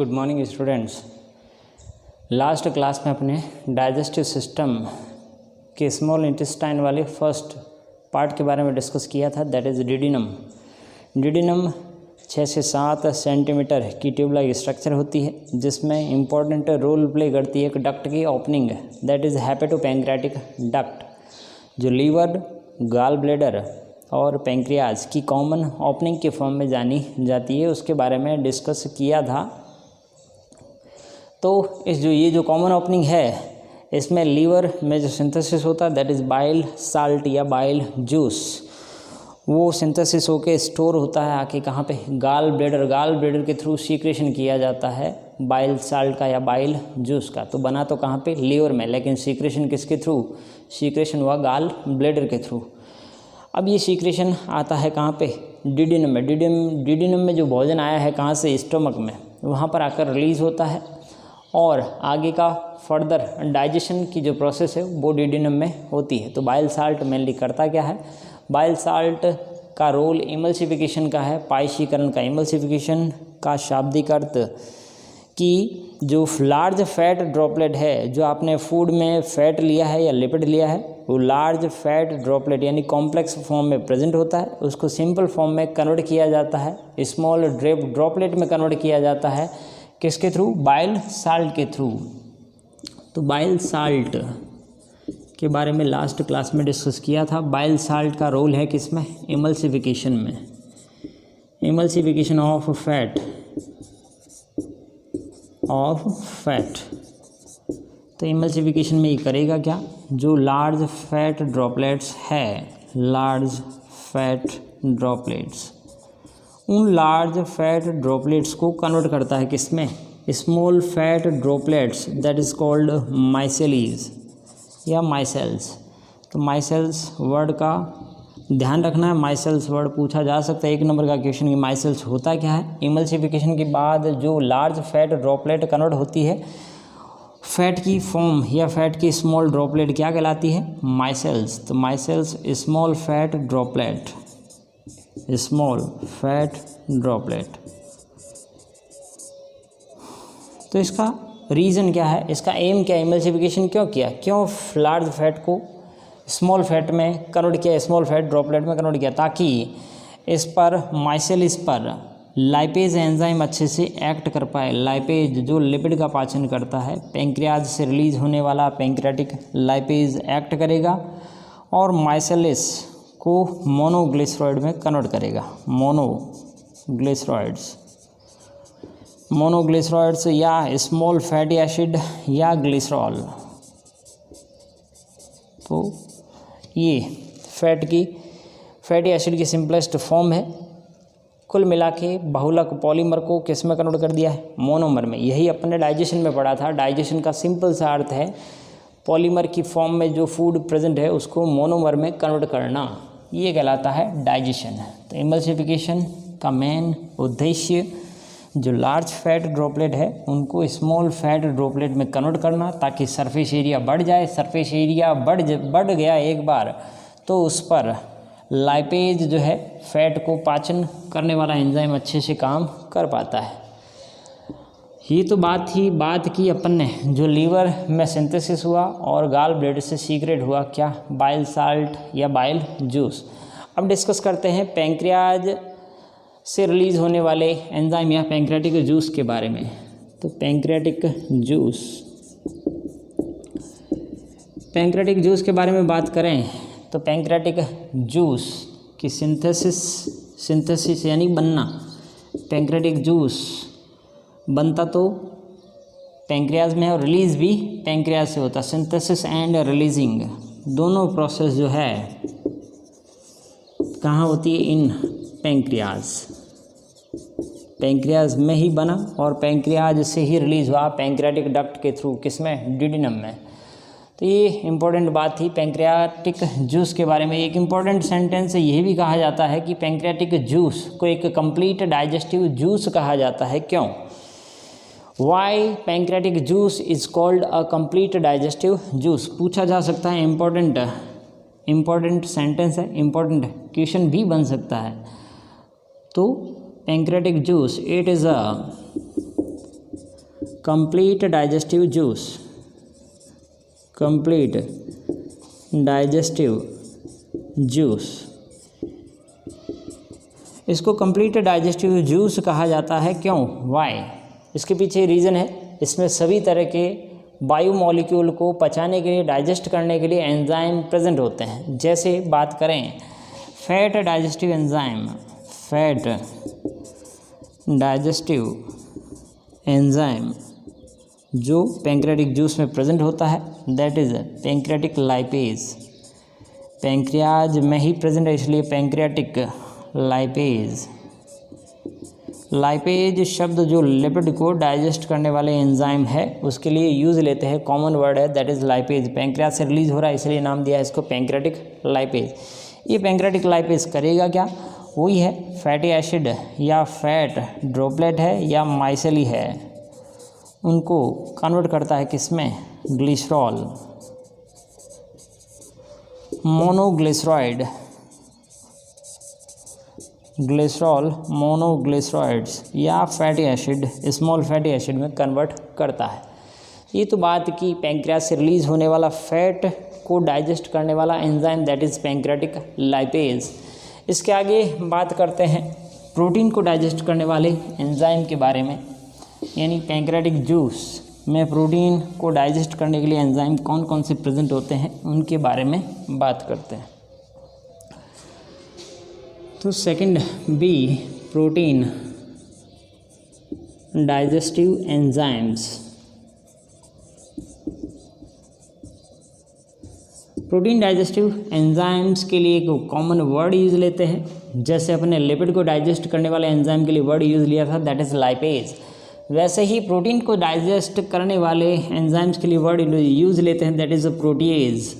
Good morning students. Last class में अपने digestive system के स्मॉल इंटेस्टाइन वाले फर्स्ट पार्ट के बारे में डिस्कस किया था, दैट इज़ डिडिनम। डिडिनम 6 से 7 सेंटीमीटर की ट्यूब लाइक स्ट्रक्चर होती है, जिसमें इम्पॉर्टेंट रोल प्ले करती है एक डक्ट की ओपनिंग, दैट इज़ हेपेटोपैंक्रियाटिक डक्ट, जो लीवर, गाल ब्लैडर और पैंक्रियाज की कॉमन ओपनिंग के फॉर्म में जानी जाती है। उसके बारे में डिस्कस किया था। तो ये जो कॉमन ओपनिंग है, इसमें लीवर में जो सिंथेसिस होता है दैट इज़ बाइल साल्ट या बाइल जूस, वो सिंथेसिस होके स्टोर होता है आके कहाँ पे, गाल ब्लैडर के थ्रू सीक्रेशन किया जाता है बाइल साल्ट का या बाइल जूस का। तो बना तो कहाँ पे, लीवर में, लेकिन सीक्रेशन किसके थ्रू, सीक्रेशन हुआ गाल ब्लैडर के थ्रू। अब ये सीक्रेशन आता है कहाँ पे, डिडिनम में। डिडिनम में जो भोजन आया है कहाँ से, स्टमक में, वहाँ पर आकर रिलीज़ होता है और आगे का फर्दर डाइजेशन की जो प्रोसेस है वो डिडिनम में होती है। तो बाइल साल्ट मेनली करता क्या है, बाइल साल्ट का रोल इमल्सिफिकेशन का है, पायशीकरण का। इमल्सिफिकेशन का शाब्दिक अर्थ कि जो लार्ज फैट ड्रॉपलेट है, जो आपने फूड में फैट लिया है या लिपिड लिया है, वो लार्ज फैट ड्रॉपलेट यानी कॉम्प्लेक्स फॉर्म में प्रेजेंट होता है, उसको सिंपल फॉर्म में कन्वर्ट किया जाता है, स्मॉल ड्रॉपलेट में कन्वर्ट किया जाता है, किसके थ्रू, बाइल साल्ट के थ्रू। तो बाइल साल्ट के बारे में लास्ट क्लास में डिस्कस किया था। बाइल साल्ट का रोल है किसमें, इमल्सिफिकेशन में, इमल्सिफिकेशन ऑफ फैट। तो इमल्सिफिकेशन में ये करेगा क्या, जो लार्ज फैट ड्रॉपलेट्स है, लार्ज फैट ड्रॉपलेट्स, उन लार्ज फैट ड्रॉपलेट्स को कन्वर्ट करता है किसमें, small fat droplets, that is called micelles या माइसेल्स। तो माइसेल्स वर्ड का ध्यान रखना है, माइसेल्स वर्ड पूछा जा सकता है 1 नंबर का क्वेश्चन कि माइसेल्स होता क्या है। इमल्सिफिकेशन के बाद जो लार्ज फैट ड्रॉपलेट कन्वर्ट होती है फैट की फॉर्म या फैट की स्मॉल ड्रॉपलेट क्या कहलाती है, माइसेल्स। तो micelles small fat droplet, small fat droplet. तो इसका रीज़न क्या है, इसका एम क्या है, इमल्सिफिकेशन क्यों किया, क्यों लार्ज फैट को स्मॉल फैट में कन्वर्ट किया, स्मॉल फैट ड्रॉपलेट में कन्वर्ट किया, ताकि इस पर माइसेलिस पर लाइपेज एंजाइम अच्छे से एक्ट कर पाए। लाइपेज जो लिपिड का पाचन करता है, पैंक्रियाज से रिलीज होने वाला पैंक्रियाटिक लाइपेज एक्ट करेगा और माइसेलिस को मोनोग्लिसरॉइड में कन्वर्ट करेगा, मोनोग्लिसरॉइड्स या स्मॉल फैटी एसिड या ग्लिसरॉल। तो ये फैटी एसिड की सिंपलेस्ट फॉर्म है। कुल मिला के बहुलक पॉलीमर को किस में कन्वर्ट कर दिया है, मोनोमर में। यही अपने डाइजेशन में पढ़ा था। डाइजेशन का सिंपल सा अर्थ है पॉलीमर की फॉर्म में जो फूड प्रेजेंट है उसको मोनोमर में कन्वर्ट करना, ये कहलाता है डाइजेशन। तो इमल्सिफिकेशन का मेन उद्देश्य जो लार्ज फैट ड्रॉपलेट है उनको स्मॉल फैट ड्रॉपलेट में कन्वर्ट करना, ताकि सरफेस एरिया बढ़ जाए। सरफेस एरिया बढ़ गया एक बार तो उस पर लाइपेज जो है फैट को पाचन करने वाला एंजाइम अच्छे से काम कर पाता है। ये तो बात की अपन ने जो लीवर में सिंथेसिस हुआ और गाल ब्लैडर से सीक्रेट हुआ क्या, बाइल साल्ट या बाइल जूस। अब डिस्कस करते हैं पैंक्रियाज से रिलीज़ होने वाले एंजाइम या पैंक्रियाटिक जूस के बारे में। तो पैंक्रियाटिक जूस के बारे में बात करें तो पैंक्रियाटिक जूस की सिंथेसिस यानी बनना, पैंक्रियाटिक जूस बनता तो पैंक्रियाज में है और रिलीज़ भी पैंक्रियाज से होता। सिंथेसिस एंड रिलीजिंग दोनों प्रोसेस जो है कहाँ होती है, इन पैंक्रियाज में ही बना और पैंक्रियाज से ही रिलीज़ हुआ पैंक्रियाटिक डक्ट के थ्रू, किसमें, डिडिनम में। तो ये इम्पोर्टेंट बात थी पैंक्रियाटिक जूस के बारे में। एक इम्पॉर्टेंट सेंटेंस यह भी कहा जाता है कि पैंक्रियाटिक जूस को एक कंप्लीट डाइजेस्टिव जूस कहा जाता है। क्यों, why pancreatic juice is called a complete digestive juice, पूछा जा सकता है। इम्पॉर्टेंट सेंटेंस है, इम्पॉर्टेंट क्वेश्चन भी बन सकता है। तो pancreatic juice, it is a complete digestive juice, complete digestive juice, इसको कंप्लीट डाइजेस्टिव जूस कहा जाता है। क्यों? वाई? इसके पीछे रीज़न है, इसमें सभी तरह के बायो मॉलिक्यूल को पचाने के लिए, डाइजेस्ट करने के लिए एंजाइम प्रेजेंट होते हैं। जैसे बात करें fat digestive enzyme, fat digestive enzyme जो पैंक्रियाटिक जूस में प्रेजेंट होता है, that is pancreatic lipase. Pancreas में ही प्रेजेंट है, इसलिए पैंक्रियाटिक लाइपेज। लाइपेज शब्द जो लिपिड को डाइजेस्ट करने वाले एंजाइम है उसके लिए यूज़ लेते हैं, कॉमन वर्ड है, दैट इज़ लाइपेज। पैंक्रियाज से रिलीज हो रहा है इसलिए नाम दिया है इसको पैंक्रियाटिक लाइपेज। ये पैंक्रियाटिक लाइपेज करेगा क्या? वही है फैटी एसिड या फैट ड्रॉपलेट है या माइसेली है, उनको कन्वर्ट करता है किसमें? ग्लिसरॉल, मोनोग्लिसराइड, ग्लिसरॉल मोनोग्लिसराइड्स या fatty acid, small fatty acid में कन्वर्ट करता है। ये तो बात की पैंक्रियाज से रिलीज होने वाला फैट को डाइजेस्ट करने वाला enzyme, that is pancreatic lipase. इसके आगे बात करते हैं प्रोटीन को डाइजेस्ट करने वाले एंजाइम के बारे में, यानी पैंक्रियाटिक जूस में प्रोटीन को डाइजेस्ट करने के लिए एंजाइम कौन कौन से प्रेजेंट होते हैं उनके बारे में बात करते हैं। तो second B, protein digestive enzymes. Protein digestive enzymes के लिए एक कॉमन वर्ड यूज़ लेते हैं। जैसे अपने लिपिड को डाइजेस्ट करने वाले एंजाइम के लिए वर्ड यूज़ लिया था, दैट इज़ लाइपेज। वैसे ही प्रोटीन को डाइजेस्ट करने वाले एंजाइम्स के लिए वर्ड यूज़ लेते हैं, दैट इज़ प्रोटीएज।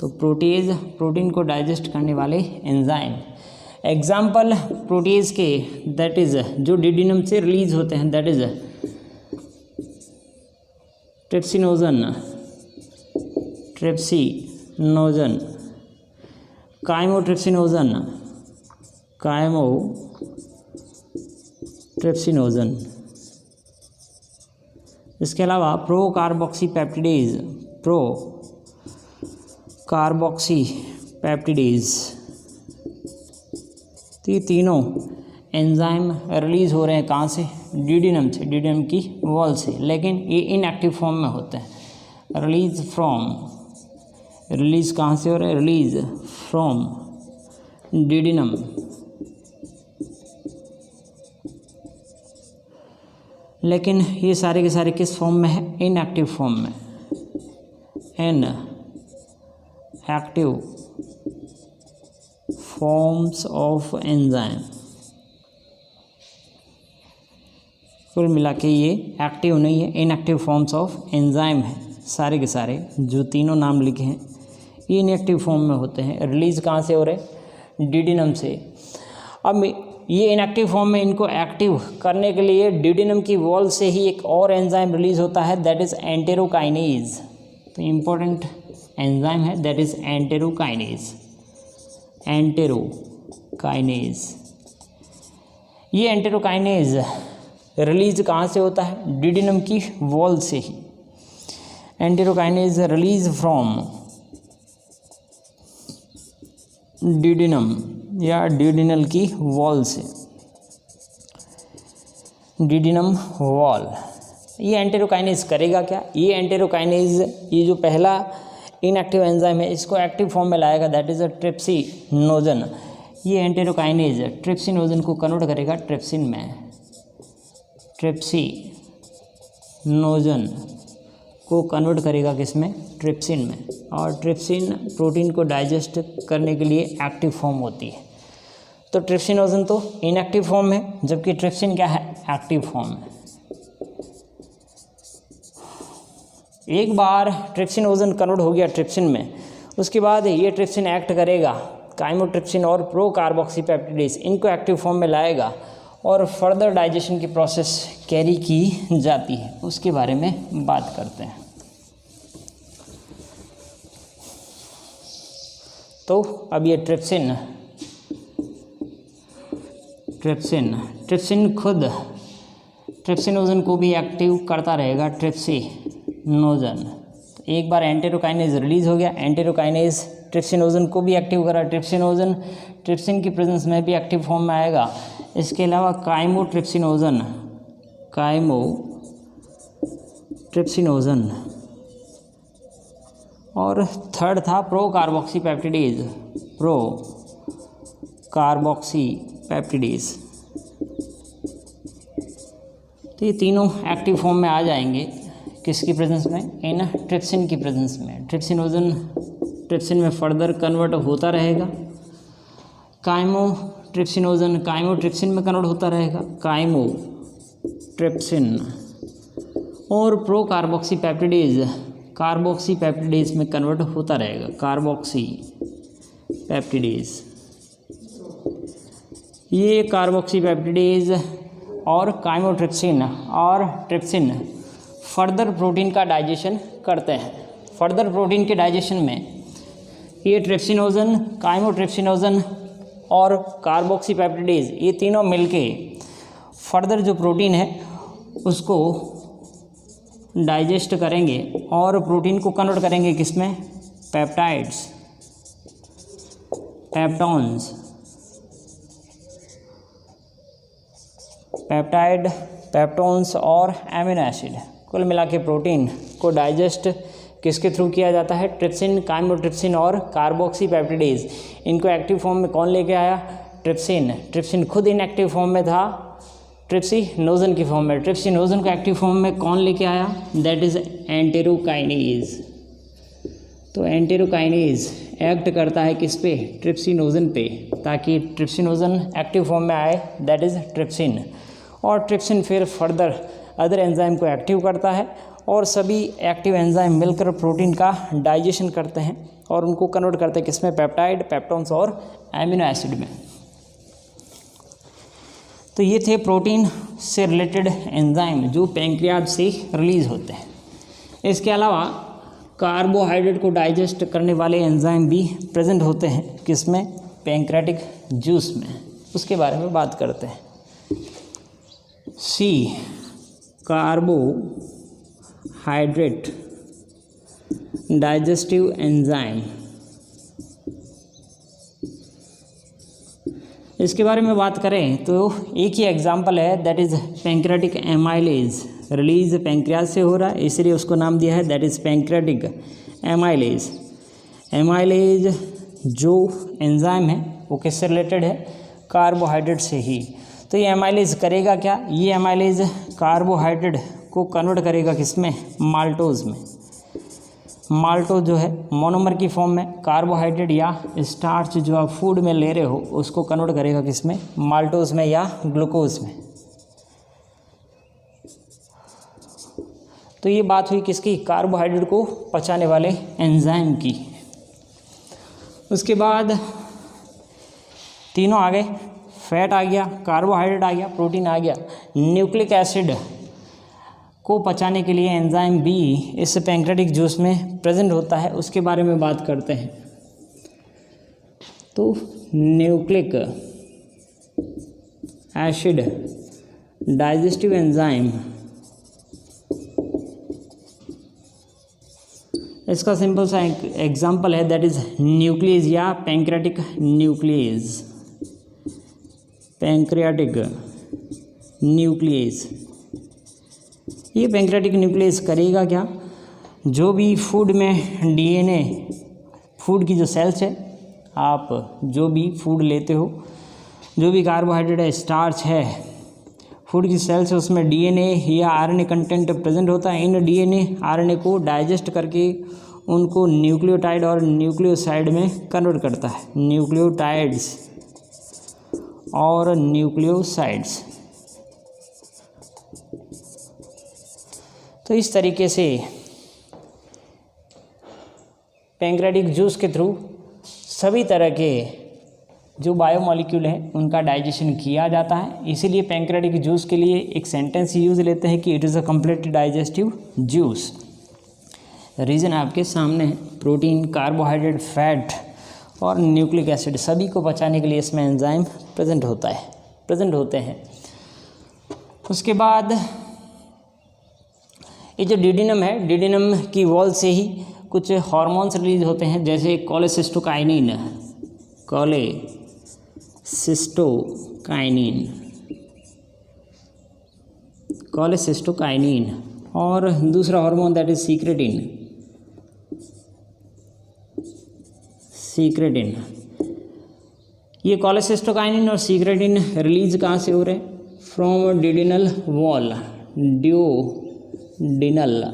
तो प्रोटीएज प्रोटीन को डाइजेस्ट करने वाले एंजाइम। एग्जाम्पल प्रोटीएज के, दैट इज़ जो डिडिनम से रिलीज होते हैं, that is trypsinogen, trypsinogen, chymotrypsinogen, chymotrypsinogen. इसके अलावा pro carboxy peptidase, pro carboxy peptidase. तो ये तीनों एंजाइम रिलीज़ हो रहे हैं कहाँ से? डिडिनम से, डिडिनम की वॉल से, लेकिन ये इनएक्टिव फॉर्म में होते हैं। रिलीज फ्रॉम, रिलीज़ कहाँ से हो रहे हैं? Release from duodenum. लेकिन ये सारे के सारे किस फॉर्म में है? इनएक्टिव फॉर्म में, इनएक्टिव फॉर्म्स ऑफ एंजाइम। कुल मिला के ये एक्टिव नहीं है, इनएक्टिव फॉर्म्स ऑफ एंजाइम है। सारे के सारे जो तीनों नाम लिखे हैं ये इनएक्टिव फॉर्म में होते हैं। रिलीज़ कहाँ से हो रहे? डिडिनम से। अब ये इनएक्टिव फॉर्म में इनको एक्टिव करने के लिए डिडिनम की वॉल से ही एक और एंजाइम रिलीज होता है, दैट इज़ एंटेरोकाइनेज। तो इम्पोर्टेंट एंजाइम है, दैट इज़ एंटेरोकाइनेज, एंटेरोकाइनेज। ये एंटेरोकाइनेज रिलीज कहाँ से होता है? डिडिनम की वॉल से ही। एंटेरोकाइनेज रिलीज फ्रॉम डिडिनम या डिडिनल की वॉल से, डिडिनम वॉल। ये एंटेरोकाइनेज करेगा क्या? ये एंटेरोकाइनेज, ये जो पहला इनएक्टिव एंजाइम है, इसको एक्टिव फॉर्म में लाएगा, दैट इज़ अ ट्रिप्सिनोजन। ये एंटेरोकाइनेज ट्रिप्सिनोजन को कन्वर्ट करेगा ट्रिप्सिन में, ट्रिप्सिनोजन को कन्वर्ट करेगा किसमें? ट्रिप्सिन में। और ट्रिप्सिन प्रोटीन को डाइजेस्ट करने के लिए एक्टिव फॉर्म होती है। तो ट्रिप्सिनोजन तो इनएक्टिव फॉर्म है, जबकि ट्रिप्सिन क्या है? एक्टिव फॉर्म है। एक बार ट्रिप्सिनोजन कन्वर्ट हो गया ट्रिप्सिन में, उसके बाद ये ट्रिप्सिन एक्ट करेगा, काइमोट्रिप्सिन और प्रो कार्बोक्सी पेप्टिडेज, इनको एक्टिव फॉर्म में लाएगा और फर्दर डाइजेशन की प्रोसेस कैरी की जाती है। उसके बारे में बात करते हैं। तो अब ये ट्रिप्सिन खुद ट्रिप्सिनोजन को भी एक्टिव करता रहेगा ट्रिप्सिनोजन। तो एक बार एंटेरोकाइनेज रिलीज हो गया, एंटेरोकाइनेज ट्रिप्सिनोजन को भी एक्टिव करा, ट्रिप्सिनोजन ट्रिप्सिन की प्रेजेंस में भी एक्टिव फॉर्म में आएगा। इसके अलावा काइमोट्रिप्सिनोजन, काइमोट्रिप्सिनोजन, और थर्ड था प्रो कार्बोक्सीपेप्टिडेज, प्रो कार्बोक्सीपेप्टिडेज। तो ये तीनों एक्टिव फॉर्म में आ जाएंगे किसकी प्रेजेंस में, इन ट्रिप्सिन की प्रेजेंस में। ट्रिप्सिनोजन ट्रिप्सिन में फर्दर कन्वर्ट होता रहेगा, काइमोट्रिप्सिनोजन काइमोट्रिप्सिन में कन्वर्ट होता रहेगा, काइमोट्रिप्सिन, और प्रो कार्बोक्सीपेप्टिडेज कार्बोक्सीपेप्टिडेज में कन्वर्ट होता रहेगा, कार्बोक्सीपेप्टिडेज। ये कार्बोक्सीपेप्टिडेज और काइमोट्रिप्सिन और ट्रिप्सिन फर्दर प्रोटीन का डाइजेशन करते हैं। फर्दर प्रोटीन के डाइजेशन में ये ट्रिप्सिनोजन, काइमोट्रिप्सिनोजन और कार्बोक्सीपेप्टिडेज ये तीनों मिलके फर्दर जो प्रोटीन है उसको डाइजेस्ट करेंगे और प्रोटीन को कन्वर्ट करेंगे किसमें, पेप्टाइड्स, पेप्टॉन्स, पेप्टाइड, पेप्टोन्स और एमिनो एसिड। कुल मिला के प्रोटीन को डाइजेस्ट किसके थ्रू किया जाता है, ट्रिप्सिन, काइमोट्रिप्सिन और कार्बोक्सीपेप्टिडेज। इनको एक्टिव फॉर्म में कौन लेके आया, ट्रिप्सिन। ट्रिप्सिन खुद इनएक्टिव फॉर्म में था ट्रिप्सिनोजन की फॉर्म में। ट्रिप्सिनोजन को एक्टिव फॉर्म में कौन लेके आया, दैट इज एंटेरोकाइनेज। तो एंटेरोकाइनेज एक्ट करता है किस पे, ट्रिप्सिनोजन पे, ताकि ट्रिप्सिनोजन एक्टिव फॉर्म में आए, दैट इज ट्रिप्सिन। और ट्रिप्सिन फिर फर्दर अदर एंजाइम को एक्टिव करता है और सभी एक्टिव एंजाइम मिलकर प्रोटीन का डाइजेशन करते हैं और उनको कन्वर्ट करते हैं किसमें, पेप्टाइड, पेप्टोन्स और एमिनो एसिड में। तो ये थे प्रोटीन से रिलेटेड एंजाइम जो पैंक्रियाज से रिलीज होते हैं। इसके अलावा कार्बोहाइड्रेट को डाइजेस्ट करने वाले एंजाइम भी प्रेजेंट होते हैं किसमें, पैंक्रियाटिक जूस में। उसके बारे में बात करते हैं। सी, कार्बोहाइड्रेट डाइजेस्टिव एंजाइम। इसके बारे में बात करें तो एक ही एग्जांपल है, that is pancreatic amylase. Release pancreas से हो रहा है इसलिए उसको नाम दिया है that is pancreatic amylase. Amylase जो एंजाइम है वो किससे रिलेटेड है, कार्बोहाइड्रेट से ही। तो ये एमाइलेज करेगा क्या, ये एमाइलेज कार्बोहाइड्रेट को कन्वर्ट करेगा किसमें, माल्टोज में। माल्टोज जो है मोनोमर की फॉर्म में कार्बोहाइड्रेट या स्टार्च जो आप फूड में ले रहे हो उसको कन्वर्ट करेगा किसमें, माल्टोज में या ग्लूकोज में। तो ये बात हुई किसकी, कार्बोहाइड्रेट को पचाने वाले एंजाइम की। उसके बाद तीनों आ गए, फैट आ गया, कार्बोहाइड्रेट आ गया, प्रोटीन आ गया। न्यूक्लिक एसिड को पचाने के लिए एंजाइम बी इस पैंक्रियाटिक जूस में प्रेजेंट होता है, उसके बारे में बात करते हैं। तो न्यूक्लिक एसिड डाइजेस्टिव एंजाइम, इसका सिंपल सा एग्जांपल है दैट इज न्यूक्लियस या पैंक्रियाटिक न्यूक्लियस। पैंक्रियाटिक न्यूक्लियस, ये पैंक्रियाटिक न्यूक्लियस करेगा क्या, जो भी फूड में डीएनए, फूड की जो सेल्स है, आप जो भी फूड लेते हो, जो भी कार्बोहाइड्रेट है, स्टार्च है, फूड की सेल्स है, उसमें डीएनए या आरएनए कंटेंट प्रेजेंट होता है। इन डीएनए आरएनए को डाइजेस्ट करके उनको न्यूक्लियोटाइड और न्यूक्लियोसाइड में कन्वर्ट करता है, न्यूक्लियोटाइड्स और न्यूक्लियोसाइड्स। तो इस तरीके से पैंक्रियाटिक जूस के थ्रू सभी तरह के जो बायोमॉलिक्यूल हैं उनका डाइजेशन किया जाता है। इसीलिए पैंक्रियाटिक जूस के लिए एक सेंटेंस यूज़ लेते हैं कि it is a complete digestive juice. Reason आपके सामने है, प्रोटीन, कार्बोहाइड्रेट, फैट और न्यूक्लिक एसिड सभी को पचाने के लिए इसमें एंजाइम प्रेजेंट होते हैं। उसके बाद ये जो डिडिनम है, डिडिनम की वॉल से ही कुछ हार्मोन्स रिलीज होते हैं, जैसे कोलेसिस्टोकाइनिन, कोलेसिस्टोकाइनिन और दूसरा हार्मोन दैट इज सीक्रेटिन। ये कोलेसिस्टोकाइनिन और सीक्रेटिन रिलीज कहाँ से हो रहे हैं? फ्रॉम डिडिनल वॉल, डिडिनल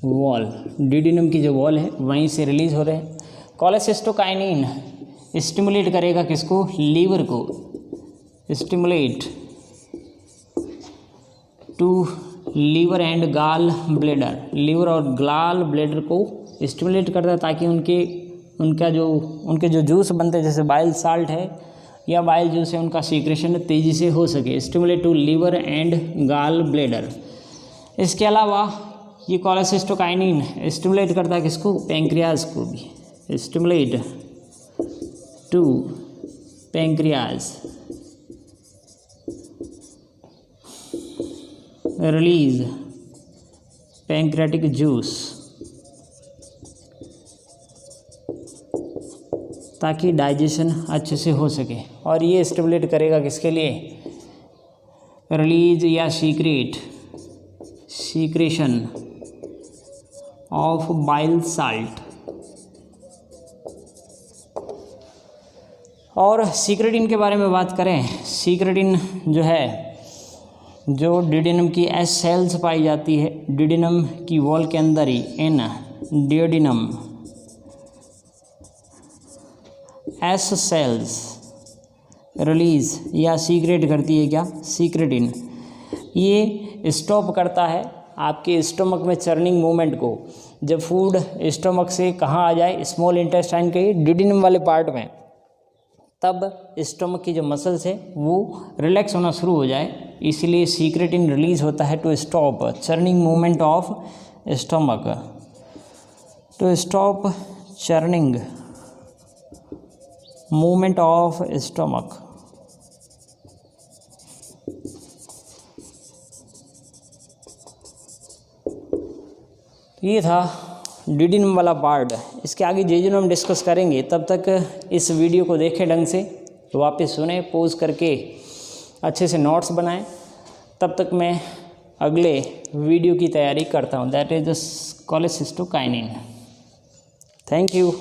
वॉल, डिडिनम की जो वॉल है वहीं से रिलीज हो रहे हैं। कोलेसिस्टोकाइनिन स्टिमुलेट करेगा किसको? लीवर को, stimulate to liver and gall bladder, liver और गाल ब्लेडर को स्टिमुलेट करता है ताकि उनके जो जूस बनते हैं, जैसे बाइल साल्ट है या बाइल जूस है, उनका सीक्रेशन तेज़ी से हो सके। Stimulate to liver and gall bladder. इसके अलावा ये कोलेसिस्टोकाइनिन स्टिमुलेट करता है किसको? पैंक्रियाज को भी। Stimulate to pancreas, release pancreatic juice, ताकि डाइजेशन अच्छे से हो सके। और ये स्टिमुलेट करेगा किसके लिए? रिलीज या सीक्रेशन ऑफ बाइल साल्ट। और सीक्रेटिन के बारे में बात करें, सीक्रेटिन जो है, जो डिडिनम की एस सेल्स पाई जाती है डिडिनम की वॉल के अंदर ही, इन डियोडिनम एस सेल्स रिलीज या सीक्रेट करती है क्या? सीक्रेटिन। ये स्टॉप करता है आपके स्टोमक में चर्निंग मूवमेंट को। जब फूड स्टोमक से कहाँ आ जाए? स्मॉल इंटेस्टाइन के डिडिनम वाले पार्ट में, तब स्टोमक की जो मसल्स है वो रिलैक्स होना शुरू हो जाए, इसलिए सीक्रेटिन रिलीज होता है to stop churning movement of stomach, to stop churning movement of stomach. ये था डिडिनम वाला पार्ट। इसके आगे जो हम डिस्कस करेंगे, तब तक इस वीडियो को देखें ढंग से, वापस सुने, पॉज करके अच्छे से नोट्स बनाएं। तब तक मैं अगले वीडियो की तैयारी करता हूँ, that is the cholecystokinin. Thank you.